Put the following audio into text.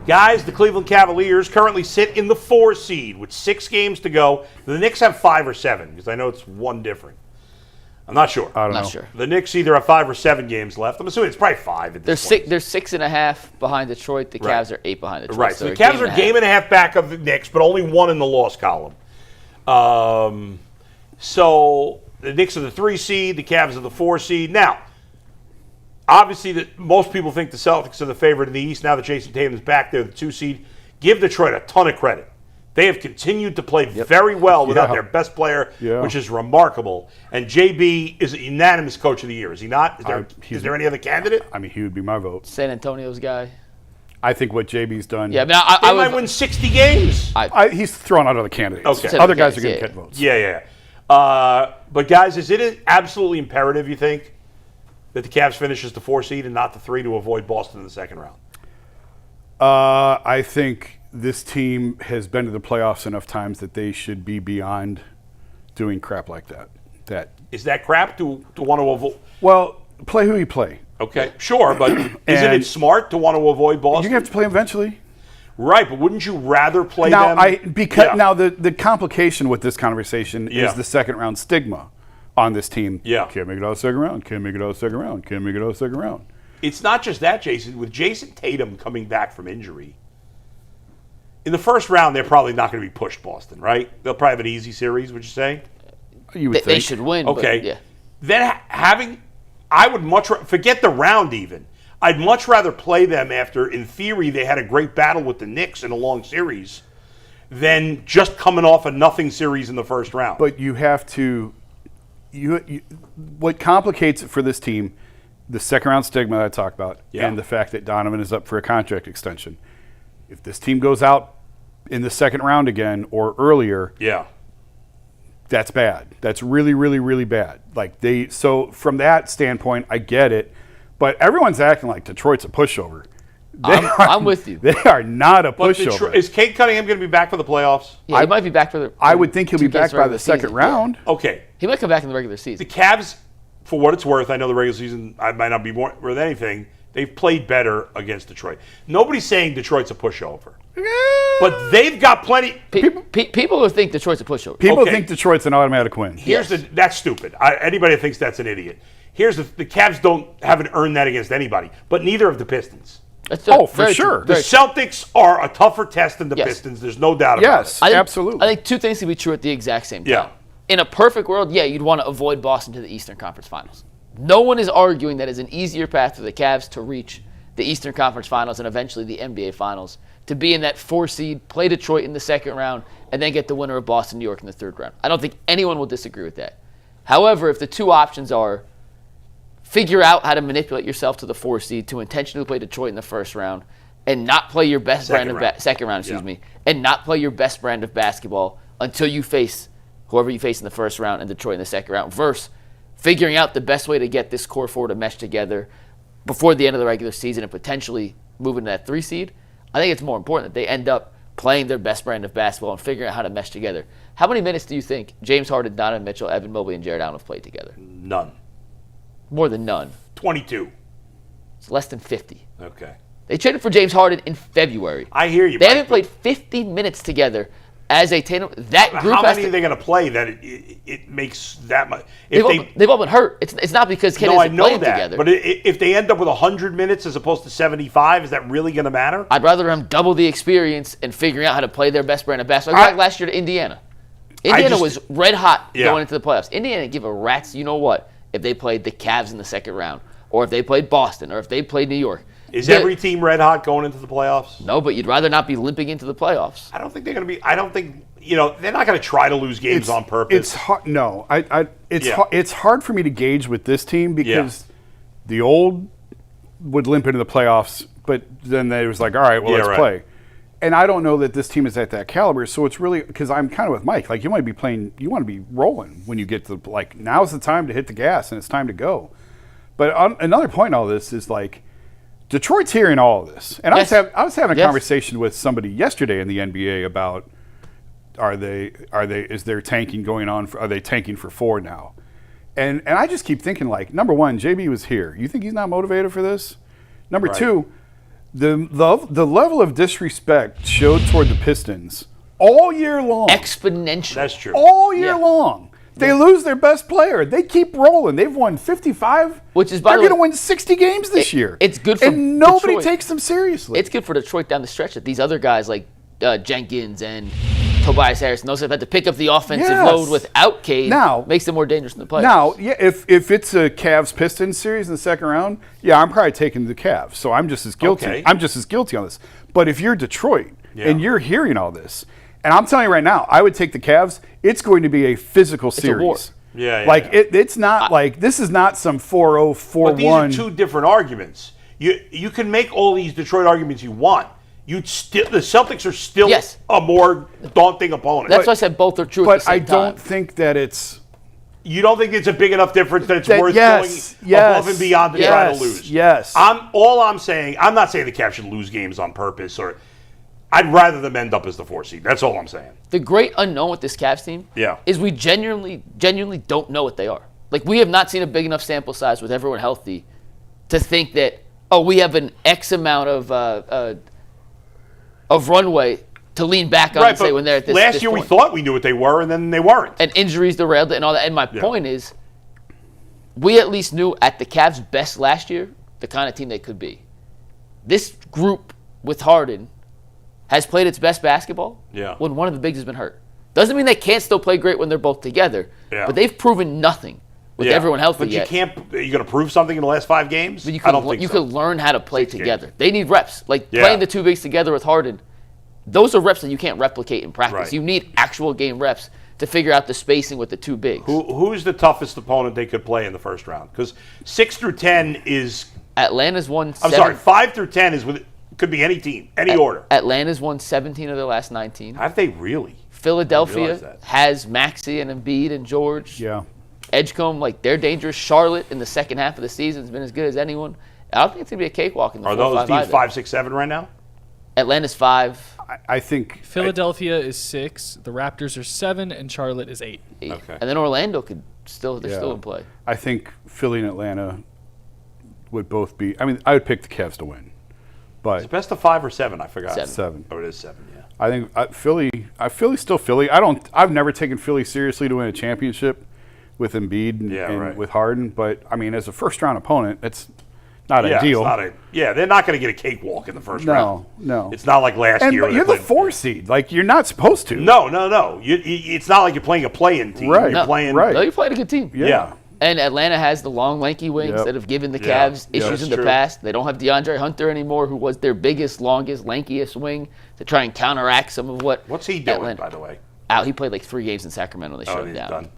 Guys, the Cleveland Cavaliers currently sit in the 4 seed with 6 games to go. The Knicks have 5 or 7 because I know it's one different. I'm not sure. I don't know. Not sure. The Knicks either have 5 or 7 games left. I'm assuming it's probably 5 at this point. They're 6.5 behind Detroit. The Cavs are 8 behind Detroit. Right. So the Cavs are a game and a half back of the Knicks, but only 1 in the loss column. So the Knicks are the 3 seed. The Cavs are the 4 seed. Now, obviously, most people think the Celtics are the favorite in the East. Now that Jason Tatum is back, they're the 2 seed. Give Detroit a ton of credit. They have continued to play very well without their best player, which is remarkable. And JB is a unanimous coach of the year, is he not? Is there any other candidate? I mean, he would be my vote. San Antonio's guy. I think what JB's done. Yeah, I might win 60 games. He's throwing out other candidates. Okay. Other guys are going to get votes. Yeah. But guys, is it absolutely imperative, you think, that the Cavs finish as the 4 seed and not the 3 to avoid Boston in the second round? I think this team has been to the playoffs enough times that they should be beyond doing crap like that. Is that crap to want to avoid? Well, play who you play. Okay, sure, but isn't it smart to want to avoid Boston? You have to play them eventually. Right, but wouldn't you rather play them? Now, the complication with this conversation is the second round stigma on this team. Yeah. Can't make it out of the second round. Can't make it out of the second round. Can't make it out of the second round. It's not just that, Jason. With Jason Tatum coming back from injury, in the first round, they're probably not going to be pushed, Boston, right? They'll probably have an easy series, would you say? You would think. They should win. Okay. But, yeah. Then I would much forget the round even. I'd much rather play them after, in theory, they had a great battle with the Knicks in a long series than just coming off a nothing series in the first round. But you have to what complicates it for this team, the second round stigma that I talked about, and the fact that Donovan is up for a contract extension. If this team goes out in the second round again or earlier, that's bad. That's really, really, really bad. So from that standpoint, I get it. But everyone's acting like Detroit's a pushover. I'm with you. They are not a pushover. Is Cade Cunningham going to be back for the playoffs? Yeah, he might be back for the. I would think he'll be back by the second round. Yeah. Okay. He might come back in the regular season. The Cavs, for what it's worth, I know the regular season I might not be more worth anything. They've played better against Detroit. Nobody's saying Detroit's a pushover. But they've got plenty. People who think Detroit's a pushover. People think Detroit's an automatic win. That's stupid. Anybody that thinks that's an idiot. The Cavs haven't earned that against anybody, but neither have the Pistons. For sure. The Celtics are a tougher test than the Pistons. There's no doubt about it. Yes, absolutely. I think two things can be true at the exact same time. Yeah. In a perfect world, you'd want to avoid Boston to the Eastern Conference Finals. No one is arguing that it's an easier path for the Cavs to reach the Eastern Conference Finals and eventually the NBA Finals, to be in that 4 seed, play Detroit in the second round, and then get the winner of Boston, New York in the third round. I don't think anyone will disagree with that. However, if the two options are figure out how to manipulate yourself to the 4 seed to intentionally play Detroit in the first round and not play your best second round, and not play your best brand of basketball until you face whoever you face in the first round and Detroit in the second round, versus figuring out the best way to get this core 4 to mesh together before the end of the regular season and potentially moving to that 3 seed, I think it's more important that they end up playing their best brand of basketball and figuring out how to mesh together. How many minutes do you think James Harden, Donovan Mitchell, Evan Mobley, and Jared Allen have played together? None. More than none. 22. It's less than 50. Okay. They traded for James Harden in February. I hear you. They haven't played 50 minutes together as a tandem. That group. How many are they going to play that it makes that much? They've all been hurt. It's not because Kid isn't playing together. But if they end up with 100 minutes as opposed to 75, is that really going to matter? I'd rather them double the experience and figuring out how to play their best brand of basketball. Like last year to Indiana. Indiana was red hot going into the playoffs. Indiana didn't give a rat's you-know-what if they played the Cavs in the second round, or if they played Boston, or if they played New York. Is every team red hot going into the playoffs? No, but you'd rather not be limping into the playoffs. I don't think they're going to be. I don't think they're not going to try to lose games on purpose. It's hard. No, it's hard for me to gauge with this team because the old would limp into the playoffs, but then they was like, all right, well, let's play. And I don't know that this team is at that caliber, so it's really because I'm kind of with Mike. Like, you want to be playing, you want to be rolling when you get to now's the time to hit the gas and it's time to go. But another point in all this is Detroit's hearing all of this, and I was having a conversation with somebody yesterday in the NBA about is their tanking going on? Are they tanking for 4 now? And I just keep thinking number one, JB was here. You think he's not motivated for this? Number two, the level of disrespect showed toward the Pistons all year long. Exponential. That's true. All year long. They lose their best player. They keep rolling. They've won 55. Which is, by they're the way, going to win 60 games this year. It's good for and nobody Detroit. takes them seriously. It's good for Detroit down the stretch that these other guys like Jenkins and Tobias Harris and those have had to pick up the offensive load without Cade. Now makes them more dangerous in the playoffs. Now, yeah, if it's a Cavs-Pistons series in the second round, I'm probably taking the Cavs. So I'm just as guilty. Okay. I'm just as guilty on this. But if you're Detroit and you're hearing all this, and I'm telling you right now, I would take the Cavs. It's going to be a physical series. a war. It's not like this is not some 4-0, 4-1. But these are two different arguments. You can make all these Detroit arguments you want. The Celtics are still a more daunting opponent. That's why I said both are true. But at the same I don't time. think that it's. You don't think it's a big enough difference that it's worth going above and beyond to try to lose? Yes. I'm saying, I'm not saying the Cavs should lose games on purpose, or I'd rather them end up as the 4 seed. That's all I'm saying. The great unknown with this Cavs team is we genuinely don't know what they are. Like, we have not seen a big enough sample size with everyone healthy to think that, we have an X amount of runway to lean back on and say when they're at this last year point. we thought we knew what they were, and then they weren't. And injuries derailed it and all that. And my point is, we at least knew at the Cavs' best last year the kind of team they could be. This group with Harden has played its best basketball when one of the bigs has been hurt. Doesn't mean they can't still play great when they're both together, but they've proven nothing with everyone healthy yet. Are you going to prove something in the last 5 games? But I don't think you so. could learn how to play 6 together. games. They need reps. Playing the two bigs together with Harden, those are reps that you can't replicate in practice. Right. You need actual game reps to figure out the spacing with the two bigs. Who's the toughest opponent they could play in the first round? Because 6 through 10 is... Atlanta's won 5 through 10 is could be any team, any order. Atlanta's won 17 of their last 19. Have they really? Philadelphia has Maxey and Embiid and George. Yeah. Edgecombe, they're dangerous. Charlotte in the second half of the season has been as good as anyone. I don't think it's going to be a cakewalk in the 4-5 Are those teams either. 5, 6, 7 right now? Atlanta's 5. I think Philadelphia is 6, the Raptors are 7, and Charlotte is 8. Okay. And then Orlando they're still in play. I think Philly and Atlanta would both be. I mean, I would pick the Cavs to win, but Is it best of 5 or 7? I forgot. 7. Oh, it is 7. Yeah. I think Philly's still Philly. I've never taken Philly seriously to win a championship with Embiid and with Harden, but I mean, as a first round opponent, it's not ideal. They're not going to get a cakewalk in the first round. No. It's not like last year. But you're the 4 seed. You're not supposed to. No. It's not like you're playing a play-in team. Right. You're playing. Right. No, you're playing a good team. Yeah. And Atlanta has the long, lanky wings that have given the Cavs issues in the past. They don't have DeAndre Hunter anymore, who was their biggest, longest, lankiest wing to try and counteract some of what. What's he doing, by the way? He played 3 games in Sacramento. They shut him down. Done.